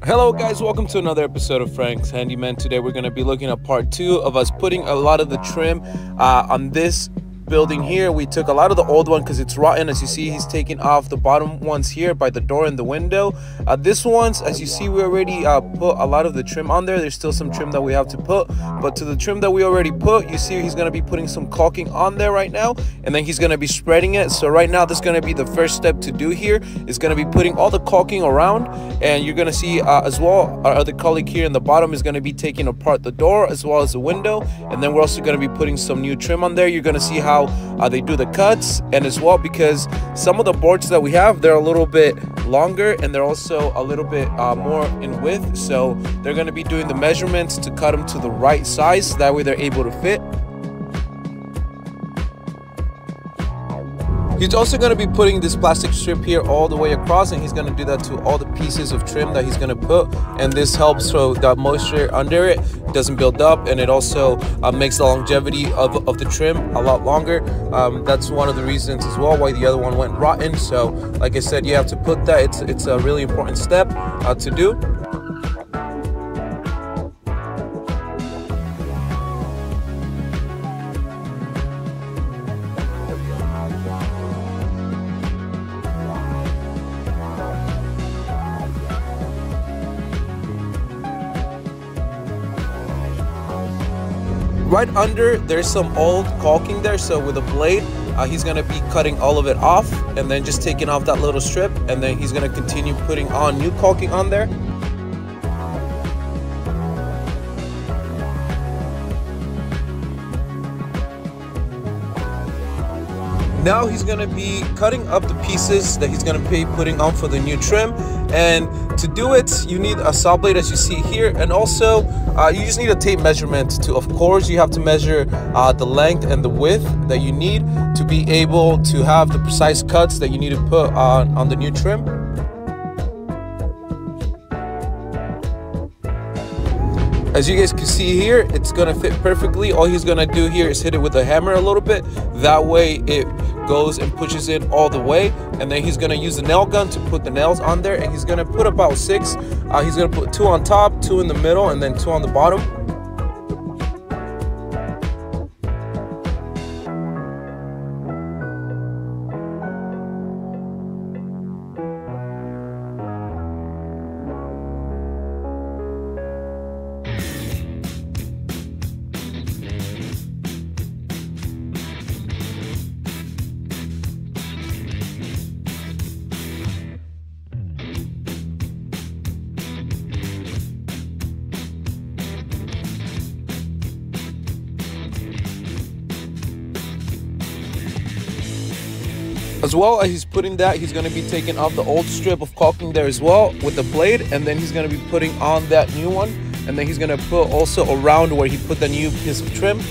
Hello guys, welcome to another episode of Frank's Handyman. Today we're going to be looking at part 2 of us putting a lot of the trim on this building here. We took a lot of the old one because it's rotten. As you see, he's taking off the bottom ones here by the door and the window. This one's, as you see, we already put a lot of the trim on there. There's still some trim that we have to put, but to the trim that we already put, you see he's going to be putting some caulking on there right now, and then he's going to be spreading it. So right now, this is going to be the first step to do here, is going to be putting all the caulking around. And you're going to see as well, our other colleague here in the bottom is going to be taking apart the door as well as the window, and then we're also going to be putting some new trim on there. You're going to see how they do the cuts, and as well, because some of the boards that we have, they're a little bit longer and they're also a little bit more in width, so they're going to be doing the measurements to cut them to the right size, that way they're able to fit. He's also going to be putting this plastic strip here all the way across, and he's going to do that to all the pieces of trim that he's going to put, and this helps so that moisture under it doesn't build up, and it also makes the longevity of the trim a lot longer. That's one of the reasons as well why the other one went rotten. So like I said, you have to put that. It's a really important step to do. Right under, there's some old caulking there, so with a blade, he's going to be cutting all of it off and then just taking off that little strip, and then he's going to continue putting on new caulking on there. Now he's going to be cutting up the pieces that he's going to be putting on for the new trim, and to do it you need a saw blade, as you see here, and also you just need a tape measurement to, of course, you have to measure the length and the width that you need to be able to have the precise cuts that you need to put on the new trim. As you guys can see here, it's gonna fit perfectly. All he's gonna do here is hit it with a hammer a little bit, that way it goes and pushes it all the way, and then he's gonna use the nail gun to put the nails on there, and he's gonna put about 6. He's gonna put 2 on top, 2 in the middle, and then 2 on the bottom. As well as he's putting that, he's going to be taking off the old strip of caulking there as well with the blade, and then he's going to be putting on that new one, and then he's going to put also around where he put the new piece of trim.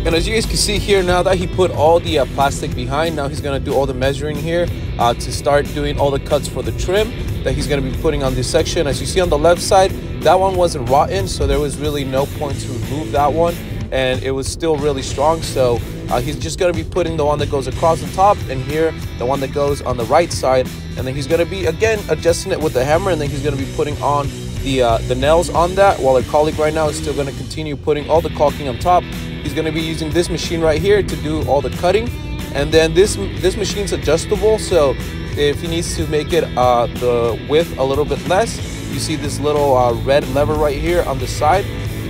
And as you guys can see here, now that he put all the plastic behind, now he's going to do all the measuring here to start doing all the cuts for the trim that he's going to be putting on this section. As you see on the left side, that one wasn't rotten, so there was really no point to remove that one, and it was still really strong. So he's just going to be putting the one that goes across the top, and here the one that goes on the right side, and then he's going to be again adjusting it with the hammer, and then he's going to be putting on the nails on that, while our colleague right now is still going to continue putting all the caulking on top. He's going to be using this machine right here to do all the cutting, and then this machine's adjustable, so if he needs to make it the width a little bit less, you see this little red lever right here on the side,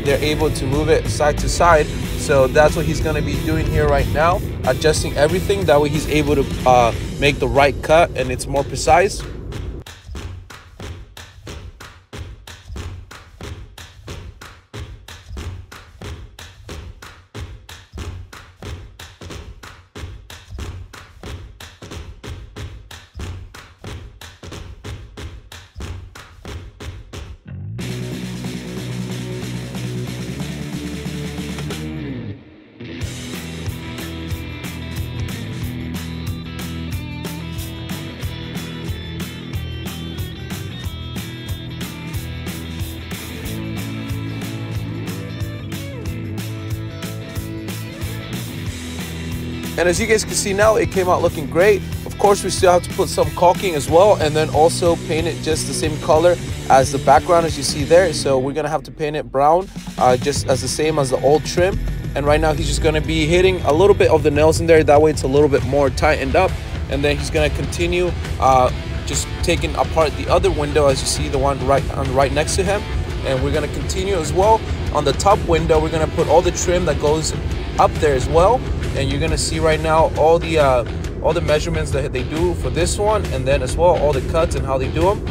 they're able to move it side to side. So that's what he's going to be doing here right now, adjusting everything, that way he's able to make the right cut and it's more precise. And as you guys can see now, it came out looking great. Of course, we still have to put some caulking as well, and then also paint it just the same color as the background as you see there. So we're gonna have to paint it brown, just as the same as the old trim. And right now he's just gonna be hitting a little bit of the nails in there. That way it's a little bit more tightened up. And then he's gonna continue just taking apart the other window, as you see, the one right next to him. And we're gonna continue as well on the top window. We're gonna put all the trim that goes up there as well. And you're gonna see right now all the measurements that they do for this one, and then as well all the cuts and how they do them.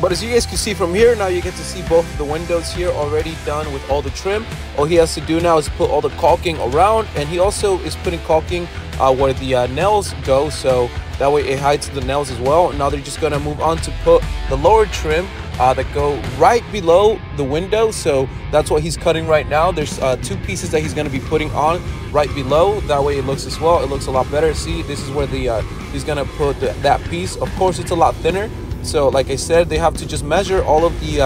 But as you guys can see from here, now you get to see both of the windows here already done with all the trim. All he has to do now is put all the caulking around, and he also is putting caulking where the nails go, so that way it hides the nails as well. Now they're just gonna move on to put the lower trim that go right below the window. So that's what he's cutting right now. There's two pieces that he's gonna be putting on right below. That way it looks as well. It looks a lot better. See, this is where the he's gonna put that piece. Of course, it's a lot thinner. So like I said, they have to just measure all of the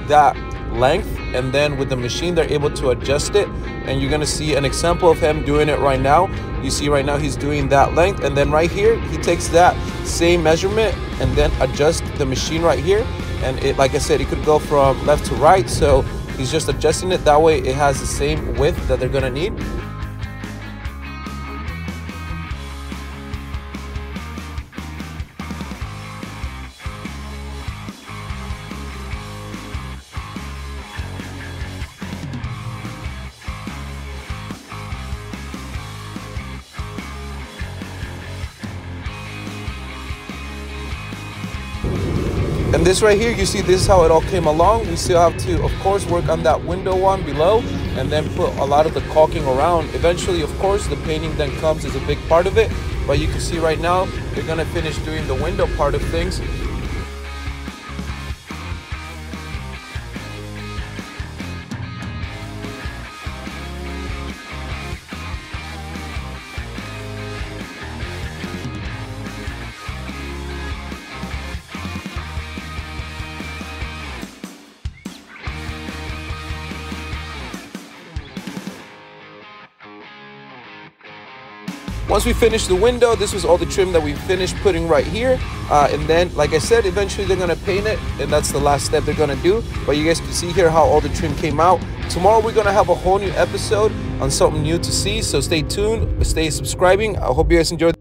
that length, and then with the machine they're able to adjust it. And you're gonna see an example of him doing it right now. You see right now he's doing that length, and then right here he takes that same measurement and then adjusts the machine right here. And it, like I said, it could go from left to right, so he's just adjusting it. That way it has the same width that they're gonna need. And this right here, you see, this is how it all came along. We still have to, of course, work on that window one below, and then put a lot of the caulking around. Eventually, of course, the painting then comes as a big part of it. But you can see right now, they're gonna finish doing the window part of things. once we finish the window, this was all the trim that we finished putting right here. And then, like I said, eventually they're gonna paint it, and that's the last step they're gonna do. But you guys can see here how all the trim came out. Tomorrow we're gonna have a whole new episode on something new to see, so stay tuned, stay subscribing. I hope you guys enjoyed.